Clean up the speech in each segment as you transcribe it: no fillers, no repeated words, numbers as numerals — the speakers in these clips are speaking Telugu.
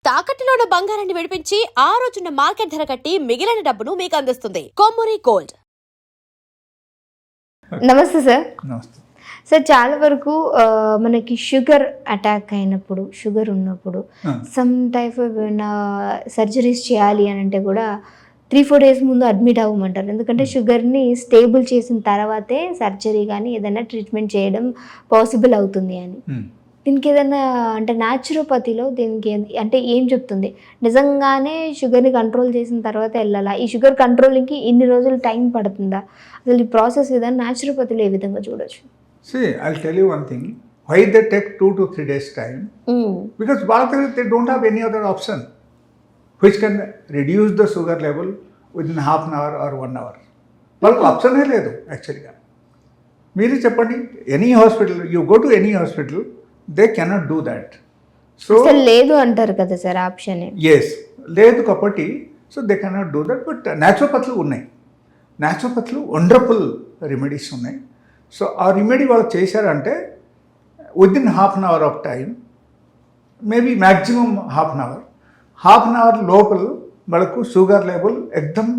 తాకట్టులో ఉన్న బంగారాన్ని విడిపించి ఆ రోజున్న మార్కెట్ ధర కట్టి మిగిలిన డబ్బును మీకు అందిస్తుంది కొమ్మూరి గోల్డ్. నమస్తే సార్. నమస్తే. సార్ చాలా వరకు మనకి షుగర్ అటాక్ అయినప్పుడు, షుగర్ ఉన్నప్పుడు సమ్ టైప్ ఆఫ్ సర్జరీస్ చేయాలి అని అంటే కూడా 3-4 డేస్ ముందు అడ్మిట్ అవ్వమంటారు. ఎందుకంటే షుగర్ని స్టేబుల్ చేసిన తర్వాతే సర్జరీ కానీ ఏదైనా ట్రీట్మెంట్ చేయడం పాసిబుల్ అవుతుంది అని. దీనికి ఏదైనా అంటే న్యాచురోపతిలో దీనికి అంటే ఏం చెప్తుంది? నిజంగానే షుగర్ని కంట్రోల్ చేసిన తర్వాత వెళ్ళాలా? ఈ షుగర్ కంట్రోలింగ్కి ఇన్ని రోజులు టైం పడుతుందా? అసలు ఈ ప్రాసెస్ విధానం న్యాచురోపతిలో ఏ విధంగా చూడొచ్చు? See, I'll tell you one thing. Why they take 2 to 3 days time? Because they don't have any other option which can reduce the sugar level within half an hour or 1 hour. వాళ్ళకు ఆప్షనే లేదు యాక్చువల్గా. మీరే చెప్పండి, any hospital, you go to any hospital, they cannot do that. So లేదు అంటారు కదా సార్ ఆప్షన్. ఎస్, లేదు కాబట్టి so they cannot do that. But న్యాచురోపతులు ఉన్నాయి, న్యాచురోపతులు వండర్ఫుల్ రెమెడీస్ ఉన్నాయి. సో ఆ రెమెడీ వాళ్ళు చేశారంటే within half an hour of time, maybe maximum half an hour లోపల వాళ్ళకు షుగర్ లెవెల్ ఎక్దమ్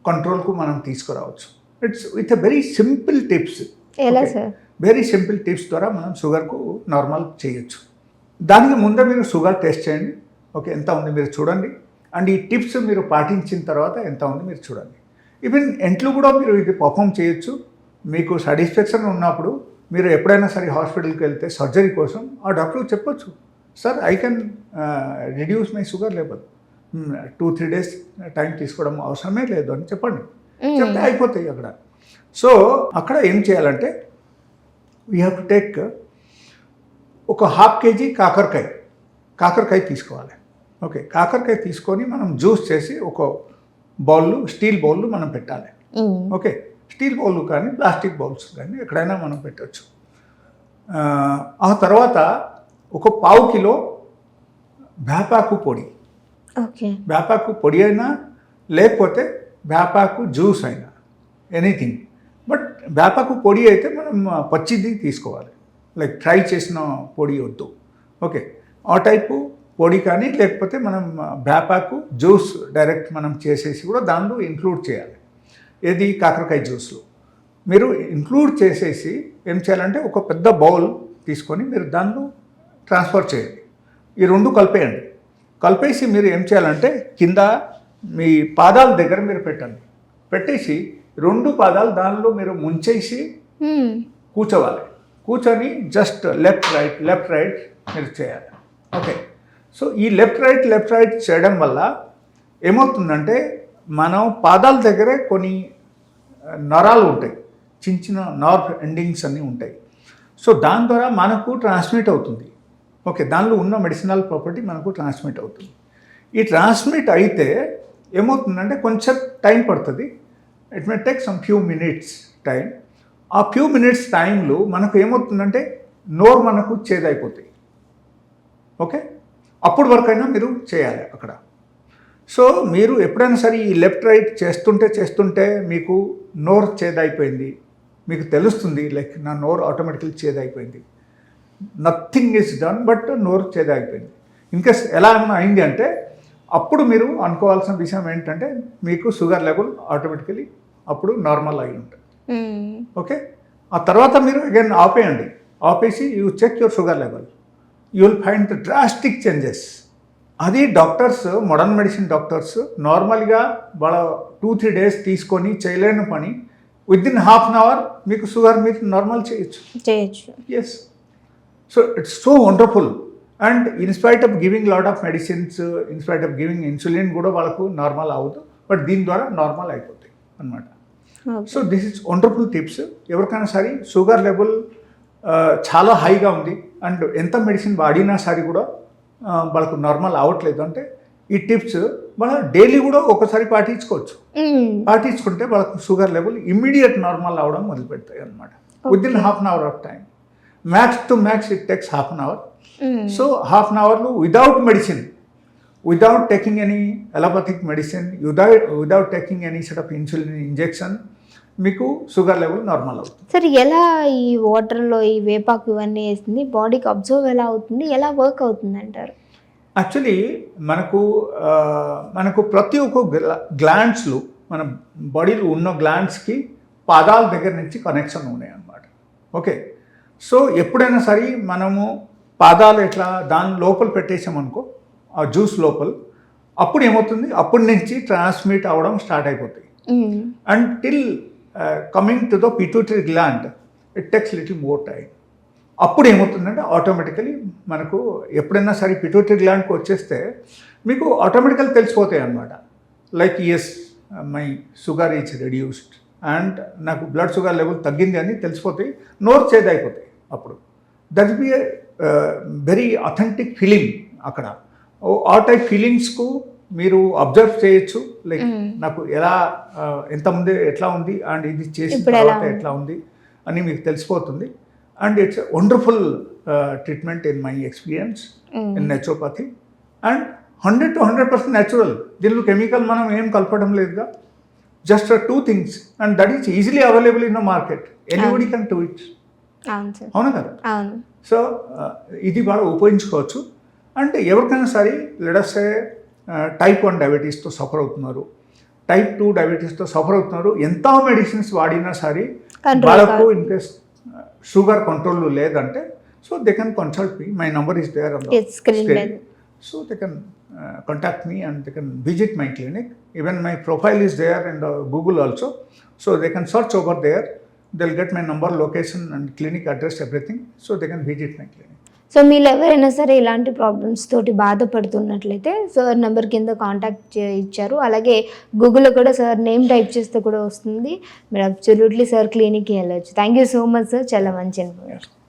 కంట్రోల్కు మనం తీసుకురావచ్చు. It's with very simple tips. ఎలా సార్? వెరీ సింపుల్ టిప్స్ ద్వారా మనం షుగర్కు నార్మల్ చేయొచ్చు. దానికి ముందే మీరు షుగర్ టెస్ట్ చేయండి. ఓకే, ఎంత ఉంది మీరు చూడండి. అండ్ ఈ టిప్స్ మీరు పాటించిన తర్వాత ఎంత ఉంది మీరు చూడండి. ఈవెన్ ఇంట్లో కూడా మీరు ఇది పర్ఫామ్ చేయొచ్చు. మీకు సాటిస్ఫాక్షన్ ఉన్నప్పుడు మీరు ఎప్పుడైనా సరే హాస్పిటల్కి వెళ్తే సర్జరీ కోసం ఆ డాక్టర్ చెప్పొచ్చు, sir I can reduce my sugar level, 2-3 days time తీసుకోవడం అవసరమే లేదు అని చెప్పండి. చెప్తే అయిపోతాయి అక్కడ. సో అక్కడ ఏం చేయాలంటే వీ హ్యావ్ టు టేక్ ఒక 1/2 kg కాకరకాయ తీసుకోవాలి. ఓకే, కాకరకాయ తీసుకొని మనం జ్యూస్ చేసి ఒక బౌల్, స్టీల్ బౌల్ మనం పెట్టాలి. ఓకే, స్టీల్ బౌల్ కానీ ప్లాస్టిక్ బౌల్స్ కానీ ఎక్కడైనా మనం పెట్టవచ్చు. ఆ తర్వాత ఒక 1/4 కిలో వేపాకు పొడి, వేపాకు పొడి అయినా లేకపోతే వేపాకు జ్యూస్ అయినా ఎనీథింగ్. బట్ వేపాకు పొడి అయితే మనం పచ్చిది తీసుకోవాలి, లైక్ ఫ్రై చేసిన పొడి వద్దు. ఓకే, ఆ టైపు పొడి కానీ లేకపోతే మనం వేపాకు జ్యూస్ డైరెక్ట్ మనం చేసేసి కూడా దానిలో ఇంక్లూడ్ చేయాలి. ఏది కాకరకాయ జ్యూస్లో మీరు ఇంక్లూడ్ చేసేసి ఏం చేయాలంటే ఒక పెద్ద బౌల్ తీసుకొని మీరు దానిలో ట్రాన్స్ఫర్ చేయండి. ఈ 2 కలిపేయండి. కలిపేసి మీరు ఏం చేయాలంటే కింద మీ పాదాల దగ్గర మీరు పెట్టండి. పెట్టేసి 2 పాదాలు దానిలో మీరు ముంచేసి కూర్చోవాలి. కూర్చొని జస్ట్ లెఫ్ట్ రైట్ మీరు చేయాలి. ఓకే, సో ఈ లెఫ్ట్ రైట్ చేయడం వల్ల ఏమవుతుందంటే మనం పాదాల దగ్గరే కొన్ని నరాలు ఉంటాయి, చిన్న నర్వ్ ఎండింగ్స్ అన్నీ ఉంటాయి. సో దాని ద్వారా మనకు ట్రాన్స్మిట్ అవుతుంది. ఓకే, దానిలో ఉన్న మెడిసినల్ ప్రాపర్టీ మనకు ట్రాన్స్మిట్ అవుతుంది. ఈ ట్రాన్స్మిట్ అయితే ఏమవుతుందంటే కొంచెం టైం పడుతుంది. It may take some few minutes time. ఆ ఫ్యూ మినిట్స్ టైంలో మనకు ఏమవుతుందంటే నోరు మనకు చేదైపోతాయి. ఓకే, అప్పుడు వరకైనా మీరు చేయాలి అక్కడ. సో మీరు ఎప్పుడైనా సరే ఈ లెఫ్ట్ రైట్ చేస్తుంటే మీకు నోరు చేదైపోయింది, మీకు తెలుస్తుంది, లైక్ నా నోరు ఆటోమేటికల్లీ చేదైపోయింది, నథింగ్ ఈజ్ డన్ బట్ నోరు చేదైపోయింది. ఇన్కేస్ ఎలా ఏమైనా అయింది అంటే అప్పుడు మీరు అనుకోవాల్సిన విషయం ఏంటంటే మీకు షుగర్ లెవెల్ ఆటోమేటికలీ అప్పుడు నార్మల్ అయి ఉంటుంది. ఓకే, ఆ తర్వాత మీరు అగైన్ ఆపేసి you check your sugar level, you will find the drastic changes. అది డాక్టర్స్, మోడర్న్ మెడిసిన్ డాక్టర్స్ నార్మల్గా వాళ్ళ 2-3 డేస్ తీసుకొని చేయలేని పని విదిన్ హాఫ్ అన్ అవర్ మీకు షుగర్ మీరు నార్మల్ చేయొచ్చు. Yes, so it's so wonderful. And in spite of giving lot of medicines, in spite of giving insulin కూడా వాళ్ళకు నార్మల్ అవ్వదు, బట్ దీని ద్వారా నార్మల్ అయిపోతాయి అన్నమాట. So this is wonderful tips. ఎవరికైనా సరే షుగర్ లెవెల్ చాలా హైగా ఉంది అండ్ ఎంత మెడిసిన్ వాడినా సరే కూడా వాళ్ళకు నార్మల్ అవ్వట్లేదు అంటే ఈ టిప్స్ వాళ్ళ డైలీ కూడా ఒకసారి పాటించుకుంటే వాళ్ళకు షుగర్ లెవెల్ ఇమ్మీడియట్ నార్మల్ అవ్వడం మొదలు పెడతాయి అన్నమాట. Within half an hour of time, max it takes half an hour. So half an అవర్లో without taking any allopathic medicine, without taking any sort of insulin injection, మీకు షుగర్ లెవెల్ నార్మల్ అవుతుంది. సార్ ఎలా ఈ వాటర్లో ఈ వేపాకు ఇవన్నీ వేసింది బాడీకి అబ్జర్వ్ ఎలా అవుతుంది, ఎలా వర్క్ అవుతుంది అంటారు? యాక్చువల్లీ మనకు ప్రతి ఒక్క గ్లాండ్స్లు మన బాడీలో ఉన్న గ్లాండ్స్కి పాదాల దగ్గర నుంచి కనెక్షన్ ఉన్నాయి అన్నమాట. ఓకే, సో ఎప్పుడైనా సరే మనము పాదాలు ఎట్లా దాని లోపల పెట్టేసామనుకో, ఆ జ్యూస్ లోపల, అప్పుడు ఏమవుతుంది, అప్పటి నుంచి ట్రాన్స్మిట్ అవ్వడం స్టార్ట్ అయిపోతాయి. And till coming to the pituitary gland it takes little more time. అప్పుడు ఏమవుతుందంటే ఆటోమేటికలీ మనకు ఎప్పుడైనా సరే పిట్యూటరీ గ్లాండ్కి వచ్చేస్తే మీకు ఆటోమేటికల్ తెలిసిపోతాయి అన్నమాట. Like yes my sugar is reduced and నాకు బ్లడ్ షుగర్ లెవెల్ తగ్గింది అని తెలిసిపోతాయి, నోరు చేదైపోతాయి. అప్పుడు that be very authentic feeling అక్కడ. ఆ టైప్ ఫీలింగ్స్కు మీరు అబ్జర్వ్ చేయొచ్చు. లైక్ నాకు ఎలా ఎంతమంది ఎట్లా ఉంది అండ్ ఇది చేసిన తర్వాత ఎట్లా ఉంది అని మీకు తెలిసిపోతుంది. And it's wonderful treatment in my experience in naturopathy. And 100 to 100% natural. దీనిలో కెమికల్ మనం ఏం కలపడం లేదుగా, just 2 things and that is easily available in the market. Anybody can do it. అవునా కదా? సో ఇది బాగా ఉపయోగించుకోవచ్చు. అంటే ఎవరికైనా సరే లెటస్ టైప్ 1 డయాబెటీస్తో సఫర్ అవుతున్నారు, టైప్ 2 డయాబెటీస్తో సఫర్ అవుతున్నారు, ఎంత మెడిసిన్స్ వాడినా సరే వాళ్ళకు ఇన్ కేస్ షుగర్ కంట్రోల్ లేదంటే so they can consult me. My number is there on the screen. So they can contact me and they can visit my clinic. Even my profile is there in the Google also. So they can search over there. They'll get my number, location and clinic address, everything. So they can visit my clinic. So మీరు ఎవరైనా సరే ఇలాంటి ప్రాబ్లమ్స్ తోటి బాధపడుతున్నట్లయితే సార్ నెంబర్ కింద కాంటాక్ట్ ఇచ్చారు. అలాగే గూగుల్లో కూడా సార్ నేమ్ టైప్ చేస్తే కూడా వస్తుంది. మీరు అబ్సల్యూట్లీ సార్ క్లినిక్కి వెళ్ళచ్చు. Thank you so much sir, చాలా మంచి ఇన్ఫర్మేషన్.